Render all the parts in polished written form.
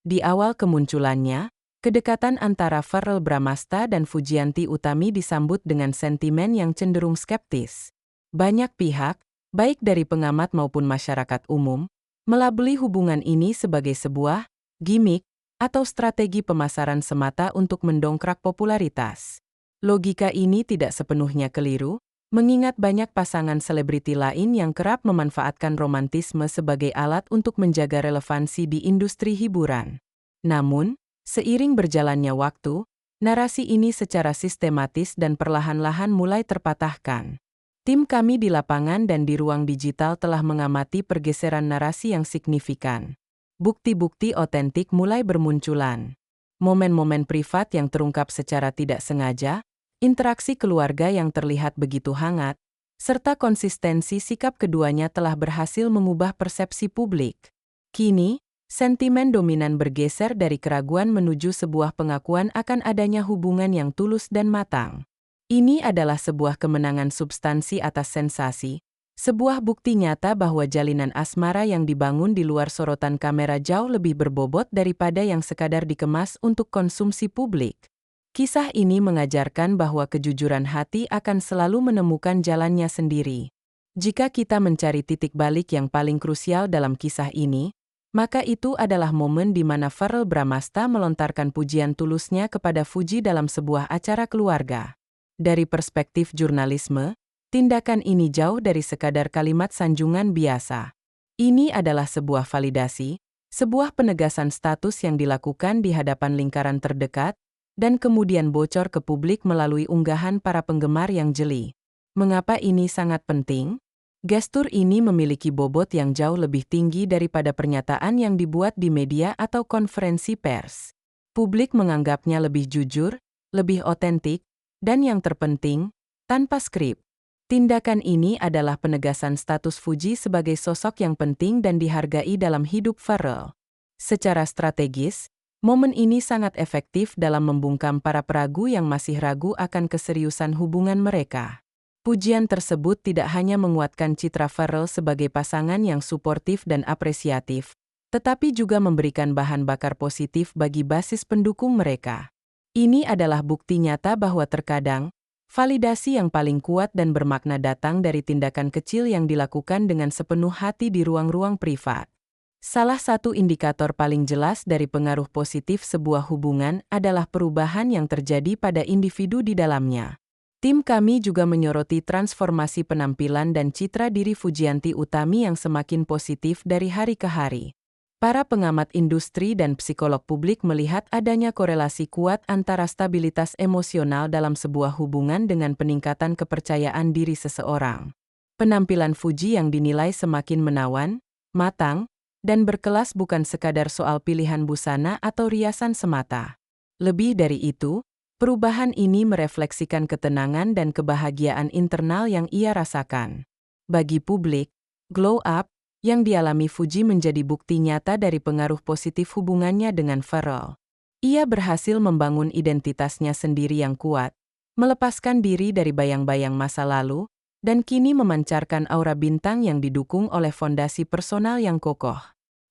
Di awal kemunculannya, kedekatan antara Verrell Bramasta dan Fujianti Utami disambut dengan sentimen yang cenderung skeptis. Banyak pihak, baik dari pengamat maupun masyarakat umum, melabeli hubungan ini sebagai sebuah gimmick atau strategi pemasaran semata untuk mendongkrak popularitas. Logika ini tidak sepenuhnya keliru, mengingat banyak pasangan selebriti lain yang kerap memanfaatkan romantisme sebagai alat untuk menjaga relevansi di industri hiburan. Namun, seiring berjalannya waktu, narasi ini secara sistematis dan perlahan-lahan mulai terpatahkan. Tim kami di lapangan dan di ruang digital telah mengamati pergeseran narasi yang signifikan. Bukti-bukti otentik mulai bermunculan. Momen-momen privat yang terungkap secara tidak sengaja, interaksi keluarga yang terlihat begitu hangat, serta konsistensi sikap keduanya telah berhasil mengubah persepsi publik. Kini, sentimen dominan bergeser dari keraguan menuju sebuah pengakuan akan adanya hubungan yang tulus dan matang. Ini adalah sebuah kemenangan substansi atas sensasi, sebuah bukti nyata bahwa jalinan asmara yang dibangun di luar sorotan kamera jauh lebih berbobot daripada yang sekadar dikemas untuk konsumsi publik. Kisah ini mengajarkan bahwa kejujuran hati akan selalu menemukan jalannya sendiri. Jika kita mencari titik balik yang paling krusial dalam kisah ini, maka itu adalah momen di mana Verrell Bramasta melontarkan pujian tulusnya kepada Fuji dalam sebuah acara keluarga. Dari perspektif jurnalisme, tindakan ini jauh dari sekadar kalimat sanjungan biasa. Ini adalah sebuah validasi, sebuah penegasan status yang dilakukan di hadapan lingkaran terdekat, dan kemudian bocor ke publik melalui unggahan para penggemar yang jeli. Mengapa ini sangat penting? Gestur ini memiliki bobot yang jauh lebih tinggi daripada pernyataan yang dibuat di media atau konferensi pers. Publik menganggapnya lebih jujur, lebih otentik, dan yang terpenting, tanpa skrip. Tindakan ini adalah penegasan status Fuji sebagai sosok yang penting dan dihargai dalam hidup Verrell. Secara strategis, momen ini sangat efektif dalam membungkam para peragu yang masih ragu akan keseriusan hubungan mereka. Pujian tersebut tidak hanya menguatkan citra Verrell sebagai pasangan yang suportif dan apresiatif, tetapi juga memberikan bahan bakar positif bagi basis pendukung mereka. Ini adalah bukti nyata bahwa terkadang, validasi yang paling kuat dan bermakna datang dari tindakan kecil yang dilakukan dengan sepenuh hati di ruang-ruang privat. Salah satu indikator paling jelas dari pengaruh positif sebuah hubungan adalah perubahan yang terjadi pada individu di dalamnya. Tim kami juga menyoroti transformasi penampilan dan citra diri Fujianti Utami yang semakin positif dari hari ke hari. Para pengamat industri dan psikolog publik melihat adanya korelasi kuat antara stabilitas emosional dalam sebuah hubungan dengan peningkatan kepercayaan diri seseorang. Penampilan Fuji yang dinilai semakin menawan, matang, dan berkelas bukan sekadar soal pilihan busana atau riasan semata. Lebih dari itu, perubahan ini merefleksikan ketenangan dan kebahagiaan internal yang ia rasakan. Bagi publik, glow up yang dialami Fuji menjadi bukti nyata dari pengaruh positif hubungannya dengan Verrell. Ia berhasil membangun identitasnya sendiri yang kuat, melepaskan diri dari bayang-bayang masa lalu, dan kini memancarkan aura bintang yang didukung oleh fondasi personal yang kokoh.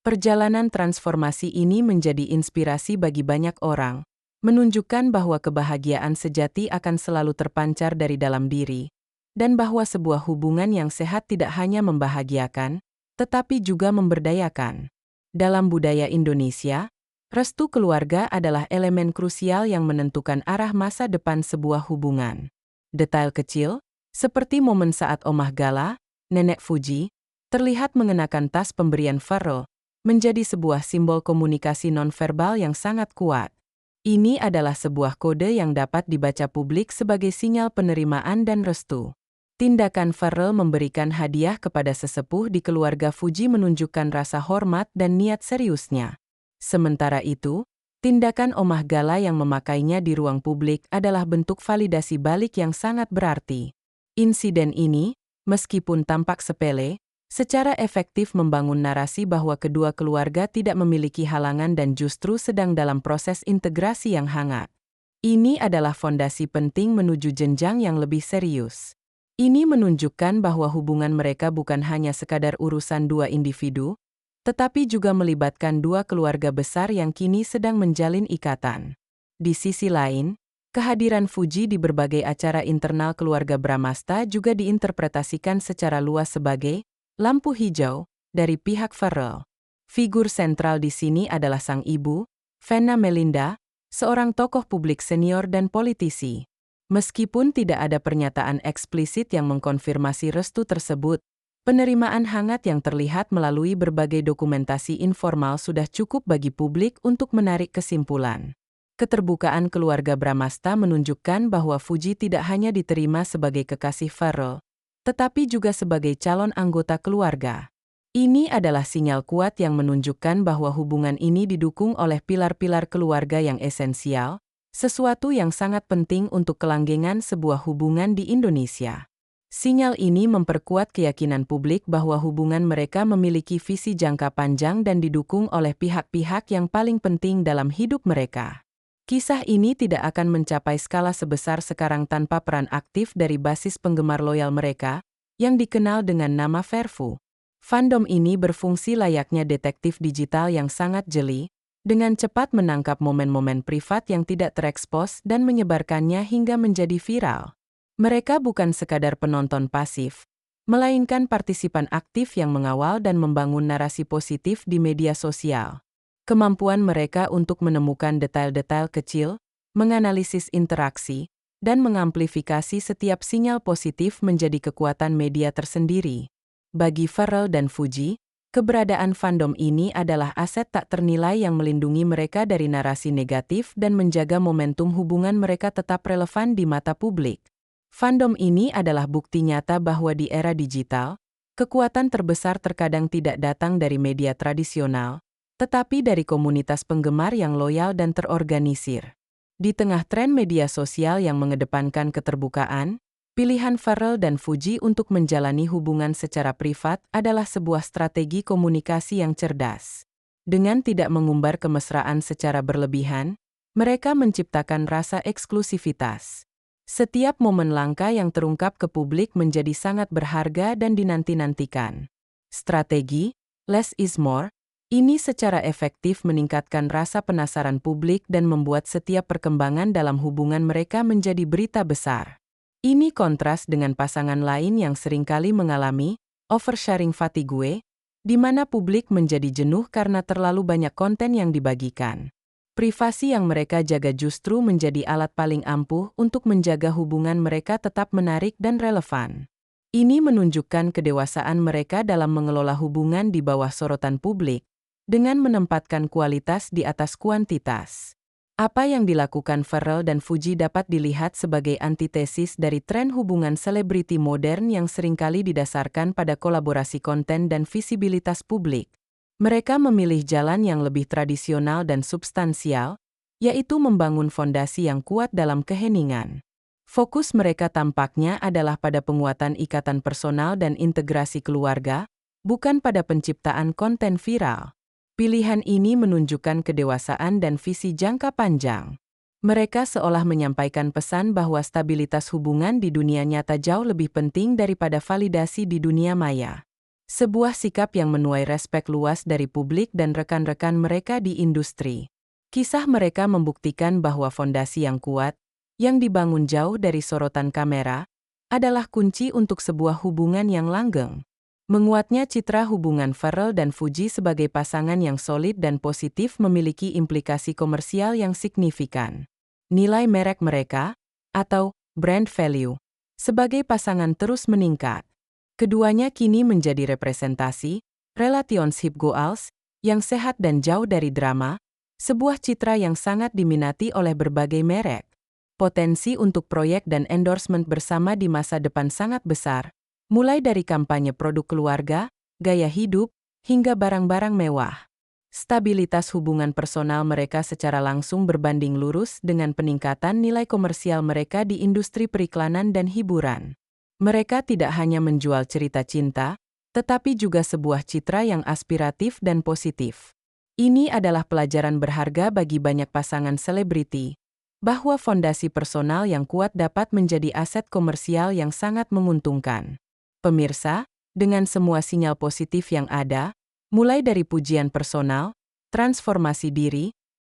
Perjalanan transformasi ini menjadi inspirasi bagi banyak orang, menunjukkan bahwa kebahagiaan sejati akan selalu terpancar dari dalam diri, dan bahwa sebuah hubungan yang sehat tidak hanya membahagiakan, tetapi juga memberdayakan. Dalam budaya Indonesia, restu keluarga adalah elemen krusial yang menentukan arah masa depan sebuah hubungan. Detail kecil, seperti momen saat Omah Gala, nenek Fuji, terlihat mengenakan tas pemberian Verrell, menjadi sebuah simbol komunikasi nonverbal yang sangat kuat. Ini adalah sebuah kode yang dapat dibaca publik sebagai sinyal penerimaan dan restu. Tindakan Verrell memberikan hadiah kepada sesepuh di keluarga Fuji menunjukkan rasa hormat dan niat seriusnya. Sementara itu, tindakan Omah Gala yang memakainya di ruang publik adalah bentuk validasi balik yang sangat berarti. Insiden ini, meskipun tampak sepele, secara efektif membangun narasi bahwa kedua keluarga tidak memiliki halangan dan justru sedang dalam proses integrasi yang hangat. Ini adalah fondasi penting menuju jenjang yang lebih serius. Ini menunjukkan bahwa hubungan mereka bukan hanya sekadar urusan dua individu, tetapi juga melibatkan dua keluarga besar yang kini sedang menjalin ikatan. Di sisi lain, kehadiran Fuji di berbagai acara internal keluarga Bramasta juga diinterpretasikan secara luas sebagai lampu hijau dari pihak Farrell. Figur sentral di sini adalah sang ibu, Venna Melinda, seorang tokoh publik senior dan politisi. Meskipun tidak ada pernyataan eksplisit yang mengkonfirmasi restu tersebut, penerimaan hangat yang terlihat melalui berbagai dokumentasi informal sudah cukup bagi publik untuk menarik kesimpulan. Keterbukaan keluarga Bramasta menunjukkan bahwa Fuji tidak hanya diterima sebagai kekasih Farrell, tetapi juga sebagai calon anggota keluarga. Ini adalah sinyal kuat yang menunjukkan bahwa hubungan ini didukung oleh pilar-pilar keluarga yang esensial, sesuatu yang sangat penting untuk kelanggengan sebuah hubungan di Indonesia. Sinyal ini memperkuat keyakinan publik bahwa hubungan mereka memiliki visi jangka panjang dan didukung oleh pihak-pihak yang paling penting dalam hidup mereka. Kisah ini tidak akan mencapai skala sebesar sekarang tanpa peran aktif dari basis penggemar loyal mereka, yang dikenal dengan nama Verfu. Fandom ini berfungsi layaknya detektif digital yang sangat jeli, dengan cepat menangkap momen-momen privat yang tidak terekspos dan menyebarkannya hingga menjadi viral. Mereka bukan sekadar penonton pasif, melainkan partisipan aktif yang mengawal dan membangun narasi positif di media sosial. Kemampuan mereka untuk menemukan detail-detail kecil, menganalisis interaksi, dan mengamplifikasi setiap sinyal positif menjadi kekuatan media tersendiri. Bagi Farrell dan Fuji, keberadaan fandom ini adalah aset tak ternilai yang melindungi mereka dari narasi negatif dan menjaga momentum hubungan mereka tetap relevan di mata publik. Fandom ini adalah bukti nyata bahwa di era digital, kekuatan terbesar terkadang tidak datang dari media tradisional, tetapi dari komunitas penggemar yang loyal dan terorganisir. Di tengah tren media sosial yang mengedepankan keterbukaan, pilihan Farrell dan Fuji untuk menjalani hubungan secara privat adalah sebuah strategi komunikasi yang cerdas. Dengan tidak mengumbar kemesraan secara berlebihan, mereka menciptakan rasa eksklusivitas. Setiap momen langka yang terungkap ke publik menjadi sangat berharga dan dinanti-nantikan. Strategi less is more ini secara efektif meningkatkan rasa penasaran publik dan membuat setiap perkembangan dalam hubungan mereka menjadi berita besar. Ini kontras dengan pasangan lain yang seringkali mengalami oversharing fatigue, di mana publik menjadi jenuh karena terlalu banyak konten yang dibagikan. Privasi yang mereka jaga justru menjadi alat paling ampuh untuk menjaga hubungan mereka tetap menarik dan relevan. Ini menunjukkan kedewasaan mereka dalam mengelola hubungan di bawah sorotan publik, dengan menempatkan kualitas di atas kuantitas. Apa yang dilakukan Farrell dan Fuji dapat dilihat sebagai antitesis dari tren hubungan selebriti modern yang seringkali didasarkan pada kolaborasi konten dan visibilitas publik. Mereka memilih jalan yang lebih tradisional dan substansial, yaitu membangun fondasi yang kuat dalam keheningan. Fokus mereka tampaknya adalah pada penguatan ikatan personal dan integrasi keluarga, bukan pada penciptaan konten viral. Pilihan ini menunjukkan kedewasaan dan visi jangka panjang. Mereka seolah menyampaikan pesan bahwa stabilitas hubungan di dunia nyata jauh lebih penting daripada validasi di dunia maya. Sebuah sikap yang menuai respek luas dari publik dan rekan-rekan mereka di industri. Kisah mereka membuktikan bahwa fondasi yang kuat, yang dibangun jauh dari sorotan kamera, adalah kunci untuk sebuah hubungan yang langgeng. Menguatnya citra hubungan Farrell dan Fuji sebagai pasangan yang solid dan positif memiliki implikasi komersial yang signifikan. Nilai merek mereka, atau brand value, sebagai pasangan terus meningkat. Keduanya kini menjadi representasi relationship goals yang sehat dan jauh dari drama, sebuah citra yang sangat diminati oleh berbagai merek. Potensi untuk proyek dan endorsement bersama di masa depan sangat besar, mulai dari kampanye produk keluarga, gaya hidup, hingga barang-barang mewah. Stabilitas hubungan personal mereka secara langsung berbanding lurus dengan peningkatan nilai komersial mereka di industri periklanan dan hiburan. Mereka tidak hanya menjual cerita cinta, tetapi juga sebuah citra yang aspiratif dan positif. Ini adalah pelajaran berharga bagi banyak pasangan selebriti, bahwa fondasi personal yang kuat dapat menjadi aset komersial yang sangat menguntungkan. Pemirsa, dengan semua sinyal positif yang ada, Mulai dari pujian personal, transformasi diri,